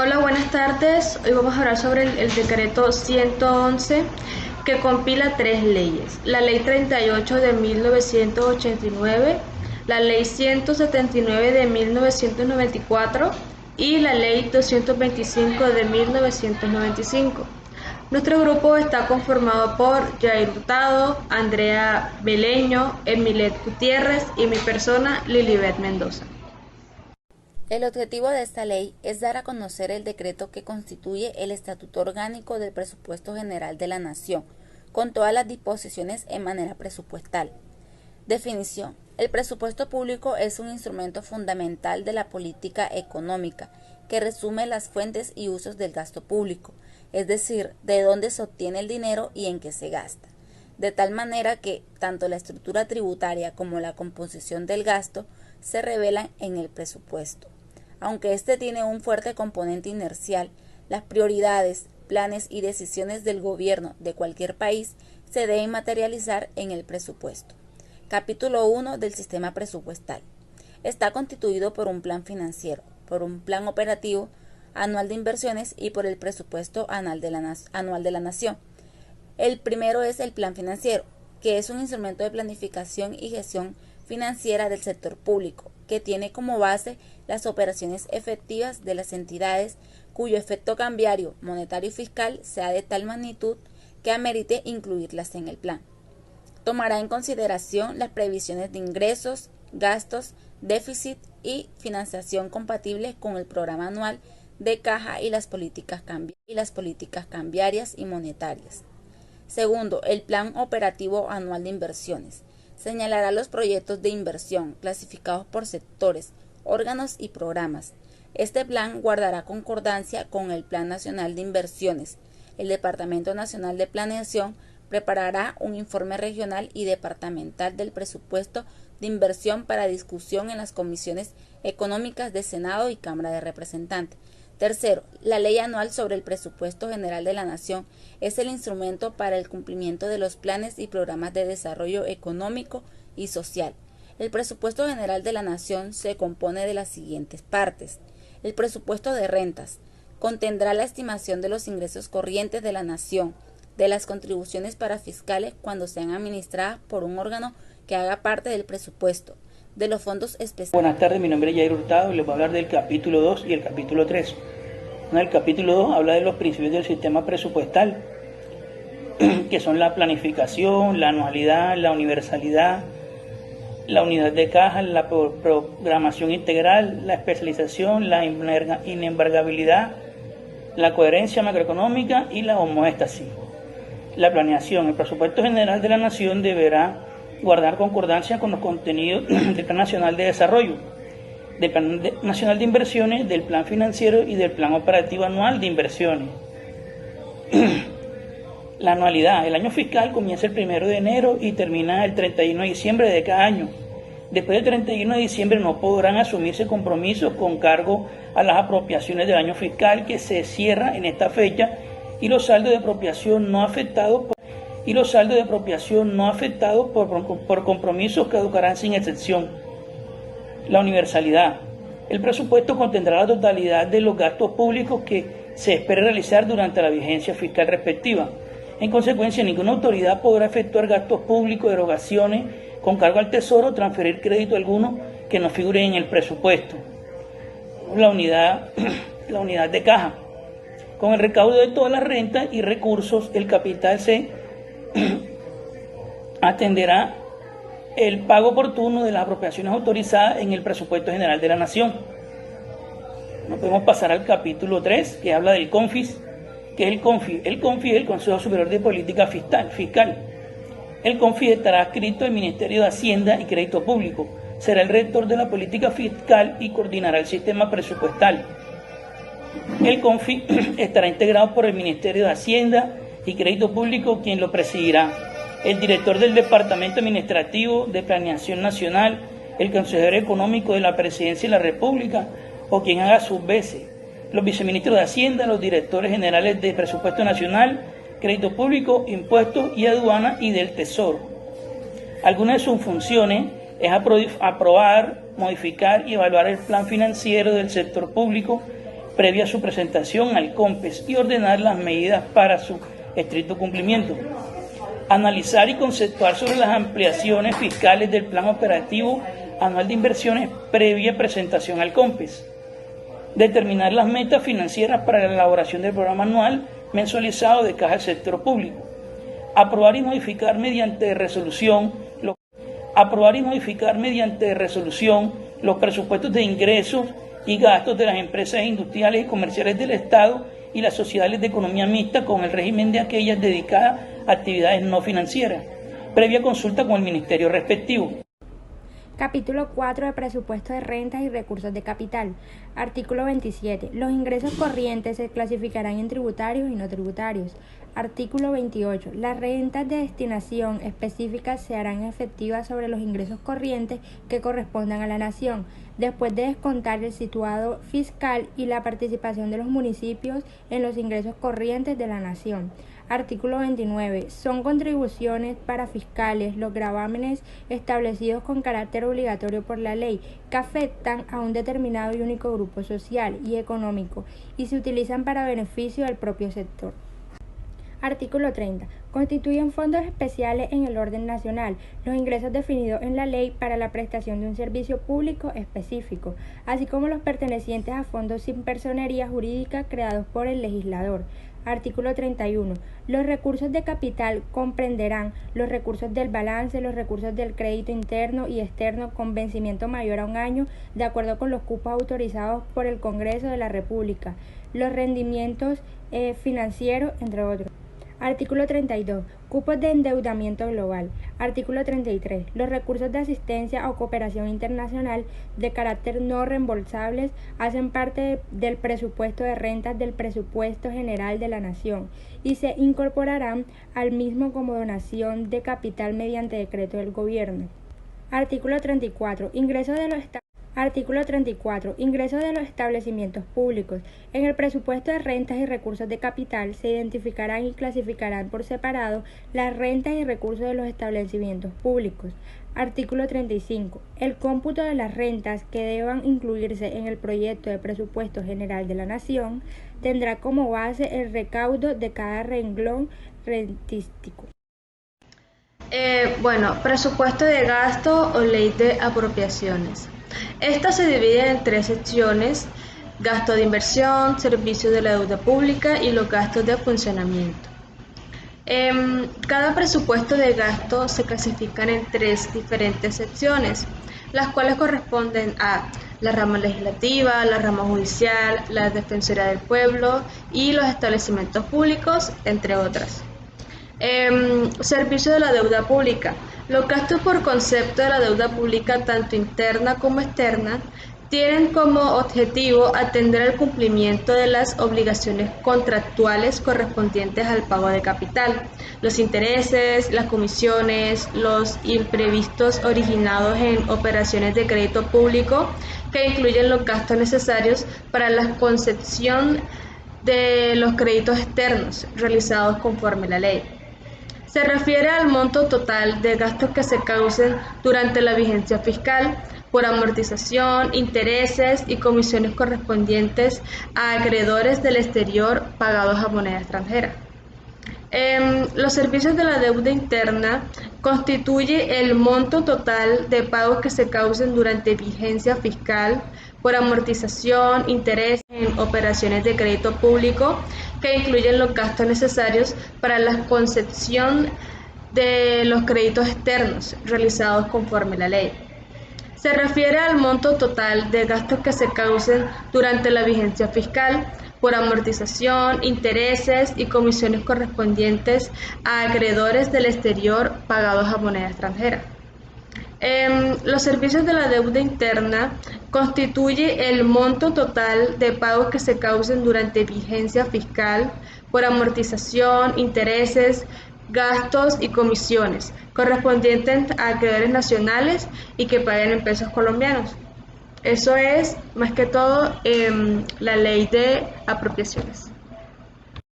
Hola, buenas tardes. Hoy vamos a hablar sobre el decreto 111 que compila tres leyes. La ley 38 de 1989, la ley 179 de 1994 y la ley 225 de 1995. Nuestro grupo está conformado por Jair Hurtado, Andrea Beleño, Emilet Gutiérrez y mi persona, Lilibet Mendoza. El objetivo de esta ley es dar a conocer el decreto que constituye el Estatuto Orgánico del Presupuesto General de la Nación, con todas las disposiciones en manera presupuestal. Definición. El presupuesto público es un instrumento fundamental de la política económica que resume las fuentes y usos del gasto público, es decir, de dónde se obtiene el dinero y en qué se gasta, de tal manera que tanto la estructura tributaria como la composición del gasto se revelan en el presupuesto. Aunque este tiene un fuerte componente inercial, las prioridades, planes y decisiones del gobierno de cualquier país se deben materializar en el presupuesto. Capítulo 1 del sistema presupuestal. Está constituido por un plan financiero, por un plan operativo anual de inversiones y por el presupuesto anual de la nación. El primero es el plan financiero, que es un instrumento de planificación y gestión financiera del sector público, que tiene como base las operaciones efectivas de las entidades cuyo efecto cambiario, monetario y fiscal sea de tal magnitud que amerite incluirlas en el plan. Tomará en consideración las previsiones de ingresos, gastos, déficit y financiación compatibles con el programa anual de caja y las políticas cambiarias y monetarias. Segundo, el Plan Operativo Anual de Inversiones. Señalará los proyectos de inversión clasificados por sectores, órganos y programas. Este plan guardará concordancia con el Plan Nacional de Inversiones. El Departamento Nacional de Planeación preparará un informe regional y departamental del presupuesto de inversión para discusión en las comisiones económicas de Senado y Cámara de Representantes. Tercero, la Ley Anual sobre el Presupuesto General de la Nación es el instrumento para el cumplimiento de los planes y programas de desarrollo económico y social. El Presupuesto General de la Nación se compone de las siguientes partes. El presupuesto de rentas contendrá la estimación de los ingresos corrientes de la Nación, de las contribuciones parafiscales cuando sean administradas por un órgano que haga parte del presupuesto, de los fondos especiales. Buenas tardes, mi nombre es Jair Hurtado y les voy a hablar del capítulo 2 y el capítulo 3. En el capítulo 2 habla de los principios del sistema presupuestal, que son la planificación, la anualidad, la universalidad, la unidad de caja, la programación integral, la especialización, la inembargabilidad, la coherencia macroeconómica y la homoéstasis. La planeación. El presupuesto general de la Nación deberá guardar concordancia con los contenidos del Plan Nacional de Desarrollo, del Plan Nacional de Inversiones, del Plan Financiero y del Plan Operativo Anual de Inversiones. La anualidad. El año fiscal comienza el 1 de enero y termina el 31 de diciembre de cada año. Después del 31 de diciembre no podrán asumirse compromisos con cargo a las apropiaciones del año fiscal que se cierra en esta fecha y los saldos de apropiación no afectados por compromisos caducarán sin excepción. La universalidad. El presupuesto contendrá la totalidad de los gastos públicos que se espere realizar durante la vigencia fiscal respectiva. En consecuencia, ninguna autoridad podrá efectuar gastos públicos, erogaciones con cargo al Tesoro o transferir crédito alguno que no figure en el presupuesto. La unidad de caja. Con el recaudo de todas las rentas y recursos, el capital se atenderá el pago oportuno de las apropiaciones autorizadas en el presupuesto general de la Nación. Nos podemos pasar al capítulo 3, que habla del CONFIS, que es el CONFI. El CONFI es el Consejo Superior de Política Fiscal. El CONFI estará adscrito al Ministerio de Hacienda y Crédito Público. Será el rector de la política fiscal y coordinará el sistema presupuestal. El CONFI estará integrado por el Ministerio de Hacienda y Crédito Público, quien lo presidirá. El director del Departamento Administrativo de Planeación Nacional, el consejero económico de la Presidencia de la República o quien haga sus veces, los viceministros de Hacienda, los directores generales de Presupuesto Nacional, Crédito Público, Impuestos y Aduana y del Tesoro. Algunas de sus funciones es aprobar, modificar y evaluar el plan financiero del sector público, previa a su presentación al COMPES y ordenar las medidas para su estricto cumplimiento. Analizar y conceptuar sobre las ampliaciones fiscales del Plan Operativo Anual de Inversiones previa presentación al COMPES. Determinar las metas financieras para la elaboración del programa anual mensualizado de caja del sector público. Aprobar y modificar mediante resolución los presupuestos de ingresos y gastos de las empresas industriales y comerciales del Estado y las sociedades de economía mixta con el régimen de aquellas dedicadas a actividades no financieras, previa consulta con el ministerio respectivo. Capítulo 4 de Presupuesto de Rentas y Recursos de Capital. Artículo 27. Los ingresos corrientes se clasificarán en tributarios y no tributarios. Artículo 28. Las rentas de destinación específicas se harán efectivas sobre los ingresos corrientes que correspondan a la nación, después de descontar el situado fiscal y la participación de los municipios en los ingresos corrientes de la nación. Artículo 29. Son contribuciones para fiscales los gravámenes establecidos con carácter obligatorio por la ley que afectan a un determinado y único grupo social y económico y se utilizan para beneficio del propio sector. Artículo 30. Constituyen fondos especiales en el orden nacional los ingresos definidos en la ley para la prestación de un servicio público específico, así como los pertenecientes a fondos sin personería jurídica creados por el legislador. Artículo 31. Los recursos de capital comprenderán los recursos del balance, los recursos del crédito interno y externo con vencimiento mayor a un año, de acuerdo con los cupos autorizados por el Congreso de la República, los rendimientos financieros, entre otros. Artículo 32. Cupos de endeudamiento global. Artículo 33. Los recursos de asistencia o cooperación internacional de carácter no reembolsables hacen parte del presupuesto de rentas del presupuesto general de la Nación y se incorporarán al mismo como donación de capital mediante decreto del Gobierno. Artículo 34. Artículo 34. Ingresos de los establecimientos públicos. En el presupuesto de rentas y recursos de capital se identificarán y clasificarán por separado las rentas y recursos de los establecimientos públicos. Artículo 35. El cómputo de las rentas que deban incluirse en el proyecto de presupuesto general de la Nación tendrá como base el recaudo de cada renglón rentístico. Presupuesto de gasto o ley de apropiaciones. Esta se divide en 3 secciones: gasto de inversión, servicio de la deuda pública y los gastos de funcionamiento. Cada presupuesto de gasto se clasifican en 3 diferentes secciones, las cuales corresponden a la rama legislativa, la rama judicial, la defensoría del pueblo y los establecimientos públicos, entre otras. Servicio de la deuda pública. Los gastos por concepto de la deuda pública, tanto interna como externa, tienen como objetivo atender al cumplimiento de las obligaciones contractuales correspondientes al pago de capital, los intereses, las comisiones, los imprevistos originados en operaciones de crédito público, que incluyen los gastos necesarios para la concepción de los créditos externos realizados conforme a la ley. Se refiere al monto total de gastos que se causen durante la vigencia fiscal por amortización, intereses y comisiones correspondientes a acreedores del exterior pagados a moneda extranjera. Los servicios de la deuda interna constituye el monto total de pagos que se causen durante vigencia fiscal por amortización, interés en operaciones de crédito público, que incluyen los gastos necesarios para la concepción de los créditos externos realizados conforme a la ley. Se refiere al monto total de gastos que se causen durante la vigencia fiscal por amortización, intereses y comisiones correspondientes a acreedores del exterior pagados a moneda extranjera. Los servicios de la deuda interna constituye el monto total de pagos que se causen durante vigencia fiscal por amortización, intereses, gastos y comisiones correspondientes a acreedores nacionales y que paguen en pesos colombianos. Eso es, más que todo, la ley de apropiaciones.